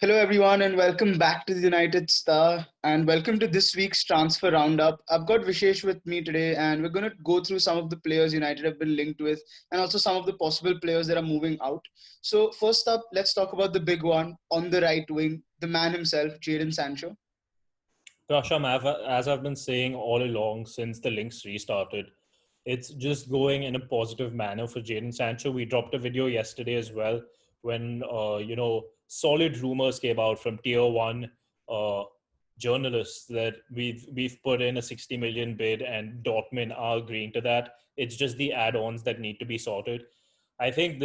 Hello, everyone, and welcome back to the United Star. And welcome to this week's transfer roundup. I've got Vishesh with me today, and we're going to go through some of the players United have been linked with, and also some of the possible players that are moving out. So, first up, let's talk about the big one on the right wing, the man himself, Jadon Sancho. Prasham, as I've been saying all along since the links restarted, it's just going in a positive manner for Jadon Sancho. We dropped a video yesterday as well when solid rumors came out from tier one uh, journalists that we've put in a 60 million bid and Dortmund are agreeing to that. It's just the add-ons that need to be sorted. I think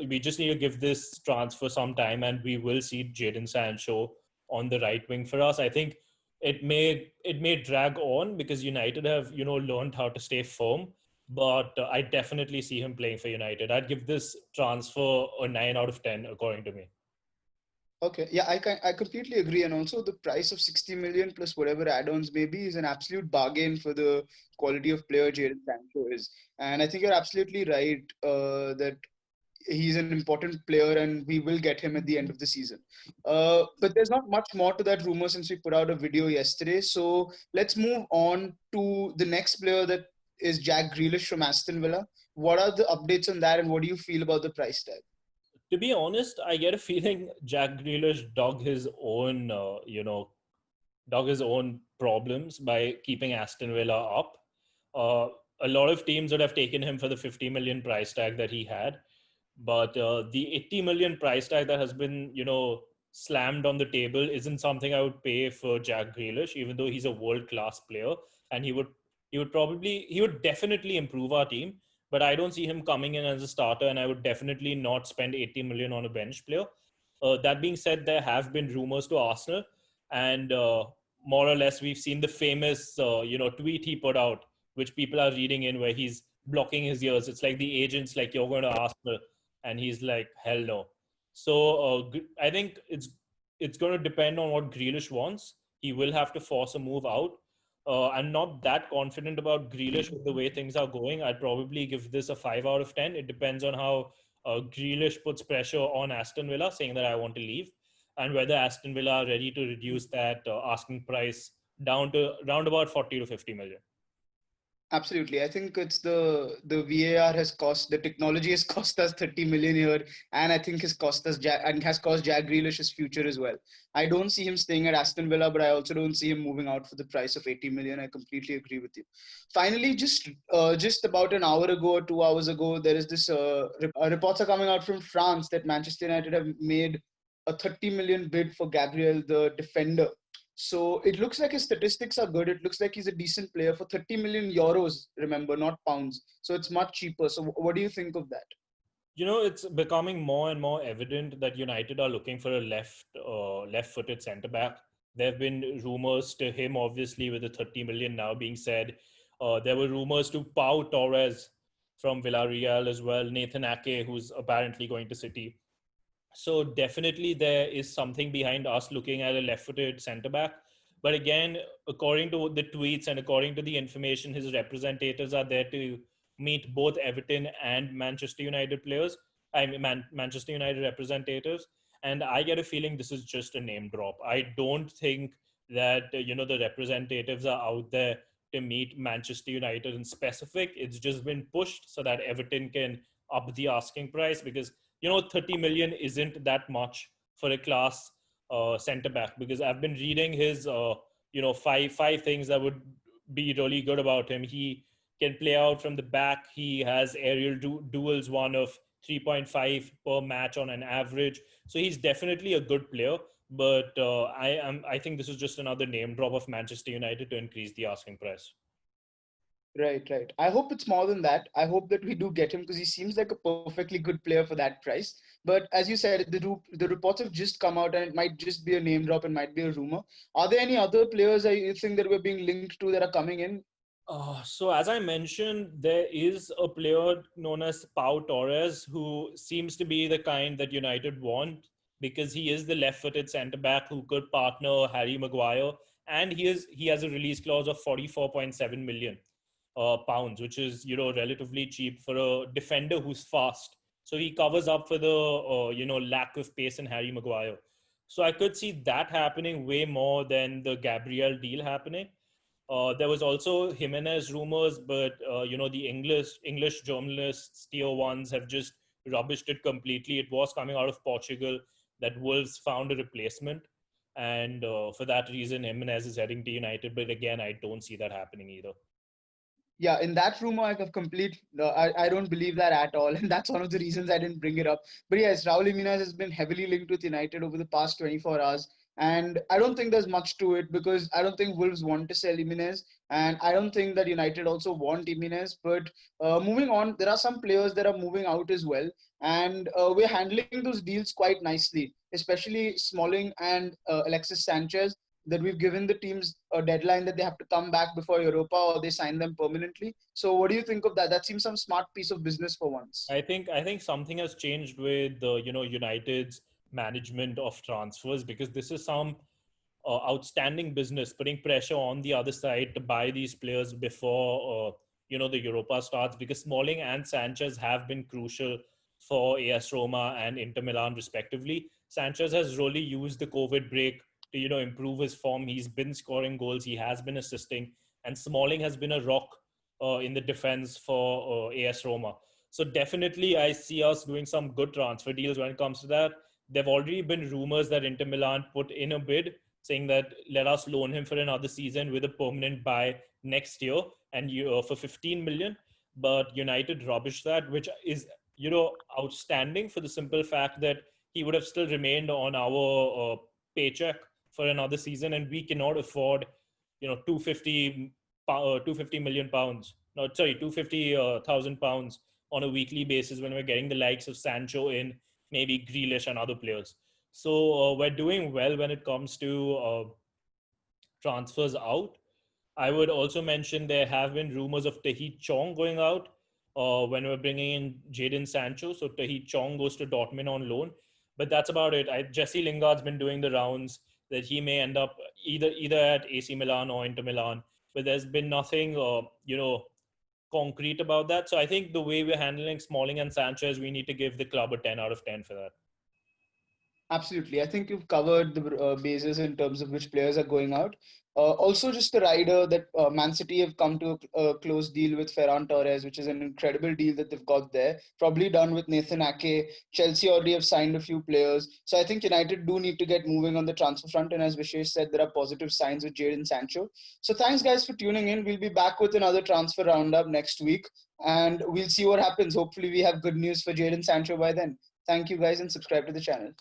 we just need to give this transfer some time and we will see Jadon Sancho on the right wing for us. I think it may drag on because United have learned how to stay firm, but I definitely see him playing for United. I'd give this transfer a 9 out of 10 according to me. Okay, yeah, I completely agree. And also, the price of 60 million plus whatever add ons maybe is an absolute bargain for the quality of player Jadon Sancho is. And I think you're absolutely right that he's an important player and we will get him at the end of the season. But there's not much more to that rumor since we put out a video yesterday. So let's move on to the next player that is Jack Grealish from Aston Villa. What are the updates on that and what do you feel about the price tag? To be honest, I get a feeling Jack Grealish dug his own problems by keeping Aston Villa up. Uh, a lot of teams would have taken him for the 50 million price tag that he had, but the 80 million price tag that has been, slammed on the table isn't something I would pay for Jack Grealish, even though he's a world class player and he would definitely improve our team. But I don't see him coming in as a starter, and I would definitely not spend 80 million on a bench player. That being said, there have been rumors to Arsenal, and more or less we've seen the famous tweet he put out, which people are reading in, where he's blocking his ears. It's like the agent's like, you're going to Arsenal, and he's like, hell no. So I think it's going to depend on what Grealish wants. He will have to force a move out. I'm not that confident about Grealish with the way things are going. I'd probably give this a 5 out of 10. It depends on how Grealish puts pressure on Aston Villa, saying that I want to leave, and whether Aston Villa are ready to reduce that asking price down to around about 40 to 50 million. Absolutely. I think it's the VAR has cost the technology has cost us 30 million here, and I think has cost us and has cost Jack Grealish's future as well. I don't see him staying at Aston Villa, but I also don't see him moving out for the price of 80 million. I completely agree with you. Finally, just about an hour ago or 2 hours ago, there is this reports are coming out from France that Manchester United have made a 30 million bid for Gabriel, the defender. So it looks like his statistics are good. It looks like he's a decent player for 30 million euros, remember, not pounds. So it's much cheaper. So what do you think of that? It's becoming more and more evident that United are looking for a left-footed centre back. There have been rumors to him, obviously, with the 30 million now being said. There were rumors to Pau Torres from Villarreal as well, Nathan Ake, who's apparently going to City. So definitely there is something behind us looking at a left-footed centre back. But again, according to the tweets and according to the information, his representatives are there to meet both Everton and Manchester United players. I mean, Manchester United representatives. And I get a feeling this is just a name drop. I don't think that the representatives are out there to meet Manchester United in specific. It's just been pushed so that Everton can up the asking price, because 30 million isn't that much for a class centre back, because I've been reading his five things that would be really good about him. He can play out from the back. He has aerial duels, one of 3.5 per match on an average. So he's definitely a good player. But I think this is just another name drop of Manchester United to increase the asking price. Right, right. I hope it's more than that. I hope that we do get him because he seems like a perfectly good player for that price. But as you said, the reports have just come out and it might just be a name drop and might be a rumor. Are there any other players that you think that we're being linked to that are coming in? So as I mentioned, there is a player known as Pau Torres who seems to be the kind that United want, because he is the left-footed centre back who could partner Harry Maguire, and he has a release clause of 44.7 million. pounds, which is relatively cheap for a defender who's fast. So he covers up for the lack of pace in Harry Maguire. So I could see that happening way more than the Gabriel deal happening. There was also Jimenez rumors, but the English journalists, tier ones, have just rubbished it completely. It was coming out of Portugal that Wolves found a replacement, and for that reason, Jimenez is heading to United. But again, I don't see that happening either. Yeah, in that rumor, I have complete. I don't believe that at all, and that's one of the reasons I didn't bring it up. But yes, Raul Jimenez has been heavily linked with United over the past 24 hours, and I don't think there's much to it because I don't think Wolves want to sell Jimenez, and I don't think that United also want Jimenez. But moving on, there are some players that are moving out as well, and we're handling those deals quite nicely, especially Smalling and Alexis Sanchez, that we've given the teams a deadline that they have to come back before Europa or they sign them permanently. So what do you think of that? That seems some smart piece of business for once. I think something has changed with the United's management of transfers, because this is some outstanding business, putting pressure on the other side to buy these players before the Europa starts, because Smalling and Sanchez have been crucial for AS Roma and Inter Milan respectively. Sanchez has really used the COVID break to improve his form. He's been scoring goals, he has been assisting, and Smalling has been a rock in the defense for AS Roma. So definitely, I see us doing some good transfer deals when it comes to that. There've already been rumors that Inter Milan put in a bid saying that let us loan him for another season with a permanent buy next year and for 15 million. But United rubbish that, which is outstanding for the simple fact that he would have still remained on our paycheck for another season, and we cannot afford 250 250 million pounds, no, sorry, 250,000 pounds on a weekly basis when we're getting the likes of Sancho in, maybe Grealish and other players. So we're doing well when it comes to transfers out. I would also mention there have been rumors of Tahith Chong going out when we're bringing in Jadon Sancho. So Tahith Chong goes to Dortmund on loan, but that's about it. Jesse Lingard's been doing the rounds that he may end up either at AC Milan or Inter Milan, but there's been nothing concrete about that. So I think the way we're handling Smalling and Sanchez, we need to give the club a 10 out of 10 for that. Absolutely. I think you've covered the bases in terms of which players are going out. Also, just a rider that Man City have come to a close deal with Ferran Torres, which is an incredible deal that they've got there. Probably done with Nathan Ake. Chelsea already have signed a few players. So I think United do need to get moving on the transfer front. And as Vishesh said, there are positive signs with Jadon Sancho. So thanks, guys, for tuning in. We'll be back with another transfer roundup next week. And we'll see what happens. Hopefully, we have good news for Jadon Sancho by then. Thank you, guys, and subscribe to the channel.